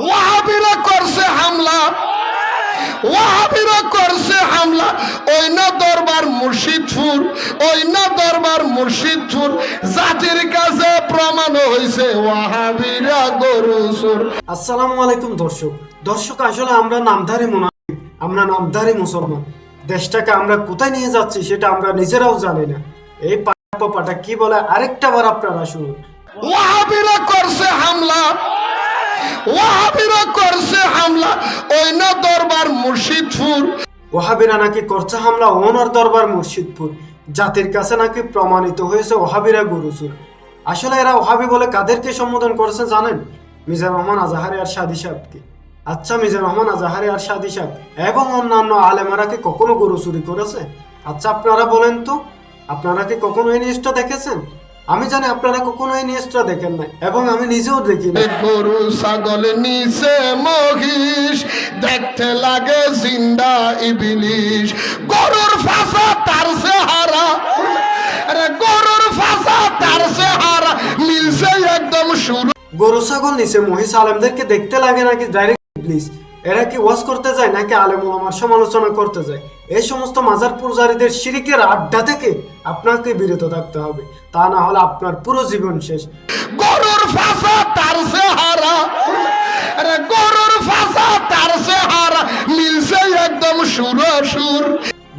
ওয়াহাবিরা করছে হামলা, ওয়াহাবিরা করছে হামলা। ওই না দরবার মুর্শিদপুর, ওই না দরবার মুর্শিদপুর, জাতির কাছে প্রমাণ হয়েছে ওয়াহাবিরা গরু চোর। আসসালামু আলাইকুম দর্শক আসলে আমরা নামধারী মুনাফিক, আমরা নামধারী মুসলমান। দেশটাকে আমরা কোথায় নিয়ে যাচ্ছি সেটা আমরা নিজেরাও জানি না। এই পাটা কি বলে আরেকটা বার আপনারা শুনুন। ওয়াহাবিরা করছে হামলা, ওয়াহাবিরা করছে হামলা। ওই না দরবার মুর্শিদপুর, ওয়াহাবিরা নাকি করছে হামলা ওনার দরবার মুর্শিদপুর। জাতির কাছে নাকি প্রমাণিত হয়েছে ওয়াহাবিরা গরুচুর। আসলে এরা ওয়াহাবি বলে কাদেরকে সম্বোধন করেছে জানেন? মিজানুর রহমান আজহারি আর সাদি সাহেবকে। আচ্ছা, মিজানুর রহমান আজহারি আর সাদি সাহেব এবং অন্যান্য আলেমারা কি কখনো গরু চুরি করেছে? আচ্ছা আপনারা বলেন তো, আপনারা কি কখনো এই নিউজটা দেখেছেন? আমি জানি আপনারা কখনো এই নিউজটা দেখেন নাই এবং আমি নিজেও দেখি না। গরু ছাগল নিচে মহিষ, দেখতে লাগে জিন্দা ইবলিশ। গরুর ফাঁসা তার চেহারা, আরে গরুর ফাঁসা তার চেহারা মিলছে একদম শুরু। গরু ছাগল নিচে মহিষ আলেমদেরকে দেখতে লাগে নাকি ডাইরেক্ট ইবলিশ? এরা কি ওয়াজ করতে যায় নাকি আলেম ওলামার সমালোচনা করতে যায়? এই সমস্ত মাজার পূজারীদের শিরকের আড্ডা থেকে আপনাকে বিরত থাকতে হবে, তা না হলে আপনার পুরো জীবন শেষ। গরুর ফাঁসা তার চেহারা, আরে গরুর ফাঁসা তার চেহারা মিলছে একদম সুর।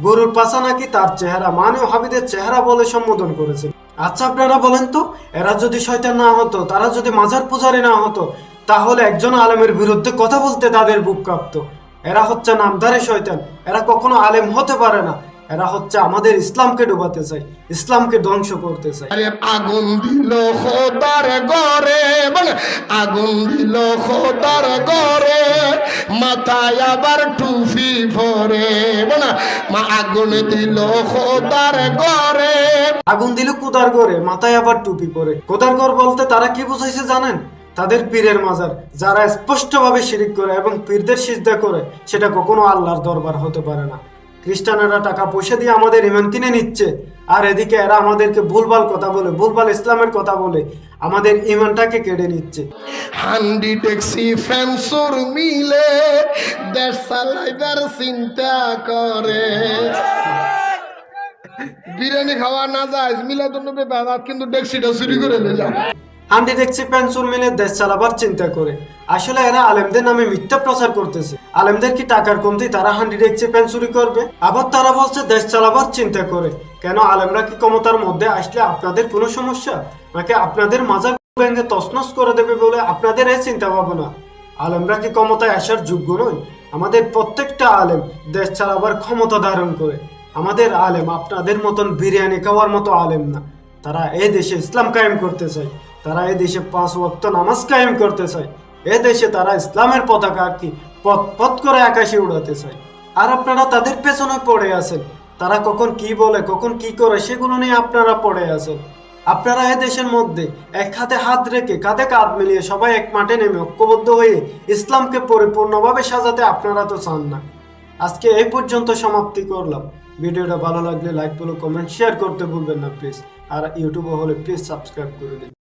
গরুর পাছা নাকি তার চেহারা, মানে ওয়াহাবিদের চেহারা বলে সম্বোধন করেছে। আচ্ছা আপনারা বলেন তো, এরা যদি শয়তান না হতো, তারা যদি মাজার পূজারী না হতো, তাহলে একজন আলেমের বিরুদ্ধে কথা বলতে তাদের বুক কাঁপতো। এরা হচ্ছে নামধারী শয়তান, এরা কখনো আলেম হতে পারে না। এরা হচ্ছে আমাদের ইসলামকে ডুবাতে চায়, ইসলামকে ধ্বংস করতে চায়। আরে আগুন দিল খোদার ঘরে, মানে আগুন দিল খোদার ঘরে, মাথায় আবার টুপি পরে, মানে মা আগুন দিল খোদার ঘরে। আগুন দিল কুদার ঘরে, মাথায় আবার টুপি পরে। কুদার ঘর বলতে তারা কি বুঝাইছে জানেন? তাদের পীরের মাজার। যারা স্পষ্টভাবে শিরিক করে এবং পীরদের সিজদা করে, সেটা কখনো আল্লাহর দরবার হতে পারে না। খ্রিস্টানেরা টাকা পয়সা দিয়ে আমাদের ইমান কিনে নিচ্ছে, আর এদিকে এরা আমাদেরকে ভুলভাল কথা বলে, ভুলভাল ইসলামের কথা বলে আমাদের ইমানটাকে কেড়ে নিচ্ছে। হান্ডি ট্যাক্সি ফ্যান্সুর মিলে দেশ চালাইবার চিন্তা করে। বিরিয়ানি খাওয়া না যায় মিলাদুন্নবী বাজার, কিন্তু ট্যাক্সিটা চুরি করে নিয়ে যায়। হান্ডি দেখছি পেন্সুর মিলে দেশ চালাবার চিন্তা করে। আসলে এরা আলেমদের নামে মিথ্যা প্রচার করতেছে। আলেমদের কি টাকার কমতি তারা হান্ডি দেখছে পেন্সুরি করবে? আবার তারা বলছে দেশ চালাবার চিন্তা করে। কেন আলেমরা কি ক্ষমতার মধ্যে আসলে আপনাদের কোনো সমস্যা, নাকি আপনাদের মাজার ভেঙে তছনছ করে দেবে বলে আপনাদের এই চিন্তা ভাবনা? আলেমরা কি ক্ষমতায় আসার যোগ্য নয়? আমাদের প্রত্যেকটা আলেম দেশ চালাবার ক্ষমতা ধারণ করে। আমাদের আলেম আপনাদের মতন বিরিয়ানি খাওয়ার মতো আলেম না। তারা এই দেশে ইসলাম কায়েম করতে চায়, তারা এই দেশে 5 ওয়াক্ত নামাজ কায়েম করতে চায়। এই দেশে তারা ইসলামের পতাকা কি পথ পথ করে আকাশে উড়াতে চায়। আর আপনারা তাদের পেছনে পড়ে আছেন। তারা কখন কি বলে, কখন কি করে, সেগুলো নিয়ে আপনারা পড়ে আছেন। আপনারা এই দেশের মধ্যে এক হাতে হাত রেখে কাঁধে কাঁধ মিলিয়ে সবাই এক মাঠে নেমে ঐক্যবদ্ধ হয়ে ইসলামকে পরিপূর্ণভাবে সাজাতে আপনারা তো চান না। আজকে এই পর্যন্ত সমাপ্তি করলাম। ভিডিওটা ভালো লাগলে লাইক, ফলো, কমেন্ট, শেয়ার করতে ভুলবেন না প্লিজ। আর ইউটিউবে হলে প্লিজ সাবস্ক্রাইব করে দিন।